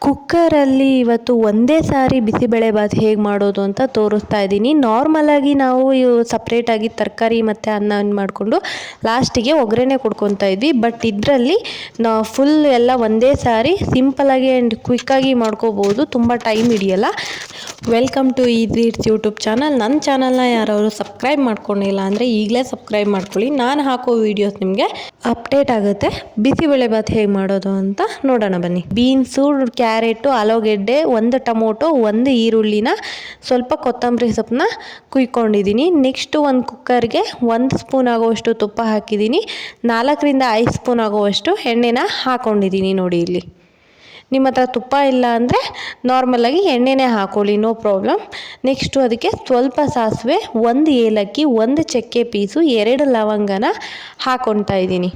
ಕುಕ್ಕರಲ್ಲಿ ಇವತ್ತು ಒಂದೇ ಸಾರಿ ಬಿಸಿಬೇಳೆಬಾತ್ ಹೇಗೆ ಮಾಡೋದು ಅಂತ ತೋರಿಸ್ತಾ ಇದ್ದೀನಿ. ನಾರ್ಮಲಾಗಿ ನಾವು ಸಪ್ರೇಟಾಗಿ ತರಕಾರಿ ಮತ್ತು ಅನ್ನ ಮಾಡಿಕೊಂಡು ಲಾಸ್ಟಿಗೆ ಒಗ್ಗರಣೆ ಕೊಡ್ಕೊತಾ ಇದ್ವಿ. ಬಟ್ ಇದರಲ್ಲಿ ಫುಲ್ ಎಲ್ಲ ಒಂದೇ ಸಾರಿ ಸಿಂಪಲಾಗಿ ಆ್ಯಂಡ್ ಕ್ವಿಕ್ಕಾಗಿ ಮಾಡ್ಕೋಬೋದು, ತುಂಬ ಟೈಮ್ ಹಿಡಿಯಲ್ಲ. Welcome to easy it's YouTube channel. ನನ್ನ ಚಾನಲ್ನ ಯಾರಾದರೂ ಸಬ್ಸ್ಕ್ರೈಬ್ ಮಾಡ್ಕೊಂಡಿಲ್ಲ ಅಂದರೆ ಈಗಲೇ ಸಬ್ಸ್ಕ್ರೈಬ್ ಮಾಡ್ಕೊಳ್ಳಿ. ನಾನು ಹಾಕೋ ವೀಡಿಯೋಸ್ ನಿಮಗೆ ಅಪ್ಡೇಟ್ ಆಗುತ್ತೆ. ಬಿಸಿಬೇಳೆಬಾತ್ ಹೇಗೆ ಮಾಡೋದು ಅಂತ ನೋಡೋಣ ಬನ್ನಿ. ಬೀನ್ಸು, ಕ್ಯಾರೆಟು, ಆಲೂಗೆಡ್ಡೆ, ಒಂದು ಟೊಮೊಟೊ, ಒಂದು ಈರುಳ್ಳಿನ, ಸ್ವಲ್ಪ ಕೊತ್ತಂಬರಿ ಸೊಪ್ಪನ್ನ ಕುಯ್ಕೊಂಡಿದ್ದೀನಿ. ನೆಕ್ಸ್ಟು ಒಂದು ಕುಕ್ಕರ್ಗೆ 1 ಸ್ಪೂನ್ ಆಗುವಷ್ಟು ತುಪ್ಪ ಹಾಕಿದ್ದೀನಿ. 4-5 ಸ್ಪೂನ್ ಆಗುವಷ್ಟು ಎಣ್ಣೆನ ಹಾಕ್ಕೊಂಡಿದ್ದೀನಿ. ನೋಡಿ ಇಲ್ಲಿ ನಿಮ್ಮ ಹತ್ರ ತುಪ್ಪ ಇಲ್ಲ ಅಂದರೆ ನಾರ್ಮಲಾಗಿ ಎಣ್ಣೆನೇ ಹಾಕೊಳ್ಳಿ, ನೋ ಪ್ರಾಬ್ಲಮ್. ನೆಕ್ಸ್ಟು ಅದಕ್ಕೆ ಸ್ವಲ್ಪ ಸಾಸಿವೆ, 1 ಏಲಕ್ಕಿ, 1 ಚಕ್ಕೆ ಪೀಸು, 2 ಲವಂಗನ ಹಾಕ್ಕೊತಾ ಇದ್ದೀನಿ.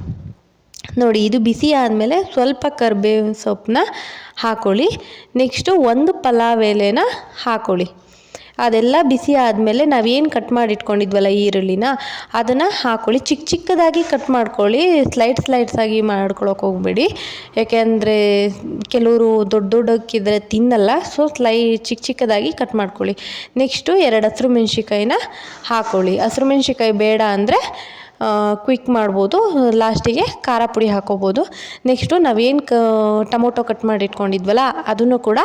ನೋಡಿ ಇದು ಬಿಸಿ ಆದಮೇಲೆ ಸ್ವಲ್ಪ ಕರಿಬೇವಿನ ಸೊಪ್ಪನ್ನ ಹಾಕ್ಕೊಳ್ಳಿ. ನೆಕ್ಸ್ಟು 1 ಪಲಾವ್ ಎಲೆನ ಹಾಕ್ಕೊಳ್ಳಿ. ಅದೆಲ್ಲ ಬಿಸಿ ಆದಮೇಲೆ ನಾವೇನು ಕಟ್ ಮಾಡಿ ಇಟ್ಕೊಂಡಿದ್ವಲ್ಲ ಈರುಳ್ಳಿನ, ಅದನ್ನು ಹಾಕ್ಕೊಳ್ಳಿ. ಚಿಕ್ಕದಾಗಿ ಕಟ್ ಮಾಡ್ಕೊಳ್ಳಿ, ಸ್ಲೈಡ್ಸಾಗಿ ಮಾಡ್ಕೊಳಕ್ಕೆ ಹೋಗಬೇಡಿ. ಯಾಕೆಂದರೆ ಕೆಲವರು ದೊಡ್ಡಕ್ಕಿದ್ರೆ ತಿನ್ನಲ್ಲ, ಸೊ ಚಿಕ್ಕದಾಗಿ ಕಟ್ ಮಾಡ್ಕೊಳ್ಳಿ. ನೆಕ್ಸ್ಟು 2 ಹಸಿರು ಮೆಣ್ಸಿಕಾಯಿನ ಹಾಕ್ಕೊಳ್ಳಿ. ಹಸಿರು ಮೆಣ್ಸಿಕಾಯಿ ಬೇಡ ಅಂದರೆ ಕ್ವಿಕ್ ಮಾಡ್ಬೋದು, ಲಾಸ್ಟಿಗೆ ಖಾರ ಪುಡಿ ಹಾಕ್ಕೋಬೋದು. ನೆಕ್ಸ್ಟು ನಾವೇನು ಟೊಮೊಟೊ ಕಟ್ ಮಾಡಿ ಇಟ್ಕೊಂಡಿದ್ವಲ್ಲ ಅದನ್ನು ಕೂಡ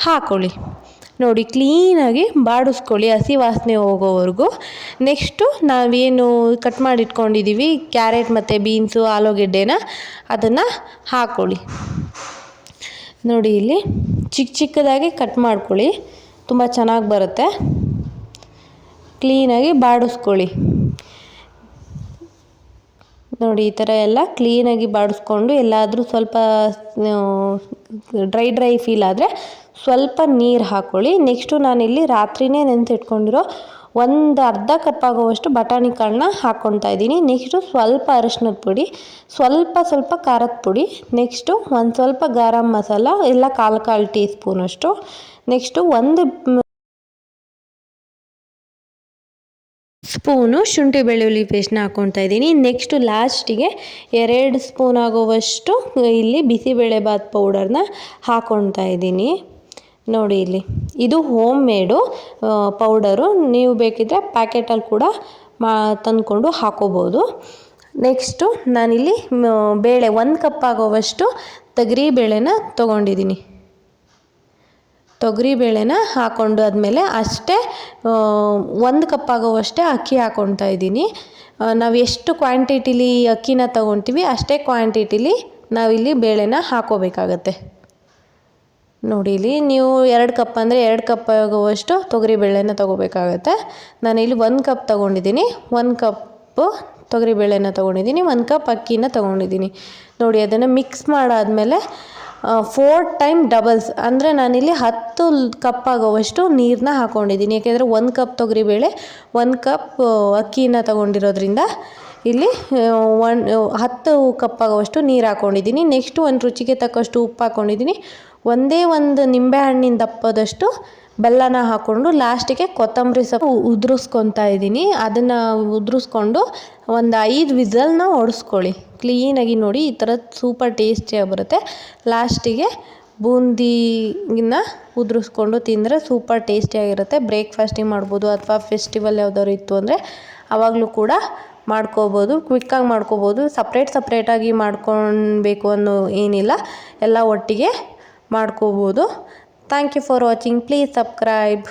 ಹಾಕ್ಕೊಳ್ಳಿ. ನೋಡಿ ಕ್ಲೀನಾಗಿ ಬಾಡಿಸ್ಕೊಳ್ಳಿ ಹಸಿ ವಾಸನೆ ಹೋಗೋವರೆಗೂ. ನೆಕ್ಸ್ಟು ನಾವೇನು ಕಟ್ ಮಾಡಿ ಇಟ್ಕೊಂಡಿದ್ದೀವಿ ಕ್ಯಾರೆಟ್ ಮತ್ತು ಬೀನ್ಸು, ಆಲೂಗೆಡ್ಡೆನ ಅದನ್ನು ಹಾಕ್ಕೊಳ್ಳಿ. ನೋಡಿ ಇಲ್ಲಿ ಚಿಕ್ಕದಾಗಿ ಕಟ್ ಮಾಡ್ಕೊಳ್ಳಿ, ತುಂಬ ಚೆನ್ನಾಗಿ ಬರುತ್ತೆ. ಕ್ಲೀನಾಗಿ ಬಾಡಿಸ್ಕೊಳ್ಳಿ. ನೋಡಿ ಈ ಥರ ಎಲ್ಲ ಕ್ಲೀನಾಗಿ ಬಾಡಿಸ್ಕೊಂಡು, ಎಲ್ಲಾದರೂ ಸ್ವಲ್ಪ ಡ್ರೈ ಫೀಲ್ ಆದರೆ ಸ್ವಲ್ಪ ನೀರು ಹಾಕ್ಕೊಳ್ಳಿ. ನೆಕ್ಸ್ಟು ನಾನಿಲ್ಲಿ ರಾತ್ರಿಯೇ ನೆನೆಸಿಟ್ಕೊಂಡಿರೋ ಒಂದು ಅರ್ಧ ಕಪ್ ಆಗುವಷ್ಟು ಬಟಾಣಿ ಕಾಳನ್ನ ಹಾಕ್ಕೊತಾ ಇದ್ದೀನಿ. ನೆಕ್ಸ್ಟು ಸ್ವಲ್ಪ ಅರಿಶಿನದ ಪುಡಿ, ಸ್ವಲ್ಪ ಖಾರದ ಪುಡಿ, ನೆಕ್ಸ್ಟು ಒಂದು ಸ್ವಲ್ಪ ಗರಂ ಮಸಾಲ ಎಲ್ಲ ಕಾಲು ಟೀ ಸ್ಪೂನಷ್ಟು, ನೆಕ್ಸ್ಟು 1 ಸ್ಪೂನು ಶುಂಠಿ ಬೆಳ್ಳುಳ್ಳಿ ಪೇಸ್ಟ್ನ ಹಾಕ್ಕೊತಾ ಇದ್ದೀನಿ. ನೆಕ್ಸ್ಟು ಲಾಸ್ಟಿಗೆ 2 ಸ್ಪೂನ್ ಆಗುವಷ್ಟು ಇಲ್ಲಿ ಬಿಸಿಬೇಳೆಬಾತ್ ಪೌಡರ್ನ ಹಾಕ್ಕೊತಾ ಇದ್ದೀನಿ. ನೋಡಿ ಇಲ್ಲಿ ಇದು ಹೋಮ್ ಮೇಡು ಪೌಡರು, ನೀವು ಬೇಕಿದ್ದರೆ ಪ್ಯಾಕೆಟಲ್ಲಿ ಕೂಡ ತಂದ್ಕೊಂಡು ಹಾಕೋಬೋದು. ನೆಕ್ಸ್ಟು ನಾನಿಲ್ಲಿ ಬೇಳೆ 1 ಕಪ್ ಆಗೋವಷ್ಟು ತೊಗರಿ ಬೇಳೆನ ತೊಗೊಂಡಿದ್ದೀನಿ. ತೊಗರಿ ಬೇಳೆನ ಹಾಕ್ಕೊಂಡು ಆದಮೇಲೆ ಅಷ್ಟೇ 1 ಕಪ್ ಆಗೋವಷ್ಟೇ ಅಕ್ಕಿ ಹಾಕ್ಕೊತಾ ಇದ್ದೀನಿ. ನಾವು ಎಷ್ಟು ಕ್ವಾಂಟಿಟಿಲಿ ಅಕ್ಕಿನ ತೊಗೊತೀವಿ ಅಷ್ಟೇ ಕ್ವಾಂಟಿಟಿಲಿ ನಾವಿಲ್ಲಿ ಬೇಳೆನ ಹಾಕ್ಕೋಬೇಕಾಗತ್ತೆ. ನೋಡಿ ಇಲ್ಲಿ ನೀವು 2 ಕಪ್ ಅಂದರೆ 2 ಕಪ್ ಆಗುವಷ್ಟು ತೊಗರಿ ಬೇಳೆನ ತೊಗೋಬೇಕಾಗತ್ತೆ. ನಾನಿಲ್ಲಿ 1 ಕಪ್ ತೊಗೊಂಡಿದ್ದೀನಿ. 1 ಕಪ್ಪು ತೊಗರಿ ಬೇಳೆನ ತೊಗೊಂಡಿದ್ದೀನಿ, 1 ಕಪ್ ಅಕ್ಕಿನ ತೊಗೊಂಡಿದ್ದೀನಿ. ನೋಡಿ ಅದನ್ನು ಮಿಕ್ಸ್ ಮಾಡಾದಮೇಲೆ 4 ಟೈಮ್ ಡಬಲ್ಸ್ ಅಂದರೆ ನಾನಿಲ್ಲಿ 10 ಕಪ್ ಆಗೋವಷ್ಟು ನೀರನ್ನ ಹಾಕ್ಕೊಂಡಿದ್ದೀನಿ. ಯಾಕೆಂದರೆ 1 ಕಪ್ ತೊಗರಿಬೇಳೆ 1 ಕಪ್ ಅಕ್ಕಿನ ತೊಗೊಂಡಿರೋದ್ರಿಂದ ಇಲ್ಲಿ 10 ಕಪ್ ಆಗೋವಷ್ಟು ನೀರು ಹಾಕ್ಕೊಂಡಿದ್ದೀನಿ. ನೆಕ್ಸ್ಟು ಒಂದು ರುಚಿಗೆ ತಕ್ಕಷ್ಟು ಉಪ್ಪು ಹಾಕ್ಕೊಂಡಿದ್ದೀನಿ. ಒಂದು ನಿಂಬೆಹಣ್ಣಿನ ದಪ್ಪದಷ್ಟು ಬೆಲ್ಲನ ಹಾಕ್ಕೊಂಡು ಲಾಸ್ಟಿಗೆ ಕೊತ್ತಂಬರಿ ಸೊಪ್ಪು ಉದುರಿಸ್ಕೊತಾ ಇದ್ದೀನಿ. ಅದನ್ನು ಉದುರಿಸ್ಕೊಂಡು ಒಂದು 5 ವಿಸಲ್ನ ಹೊಡೆಸ್ಕೊಳ್ಳಿ ಕ್ಲೀನಾಗಿ. ನೋಡಿ ಈ ಥರ ಸೂಪರ್ ಟೇಸ್ಟಿಯಾಗಿ ಬರುತ್ತೆ. ಲಾಸ್ಟಿಗೆ ಬೂಂದಿನ ಉದುರಿಸ್ಕೊಂಡು ತಿಂದರೆ ಸೂಪರ್ ಟೇಸ್ಟಿಯಾಗಿರುತ್ತೆ. ಬ್ರೇಕ್ಫಾಸ್ಟಿಗೆ ಮಾಡ್ಬೋದು, ಅಥವಾ ಫೆಸ್ಟಿವಲ್ ಯಾವ್ದಾದ್ರು ಇತ್ತು ಅಂದರೆ ಆವಾಗಲೂ ಕೂಡ ಮಾಡ್ಕೋಬೋದು, ಕ್ವಿಕ್ಕಾಗಿ ಮಾಡ್ಕೋಬೋದು. ಸಪ್ರೇಟಾಗಿ ಮಾಡ್ಕೊಳ್ಬೇಕು ಅನ್ನೋ ಏನಿಲ್ಲ, ಎಲ್ಲ ಒಟ್ಟಿಗೆ ಮಾಡ್ಕೋಬೋದು. Thank you for watching. Please subscribe.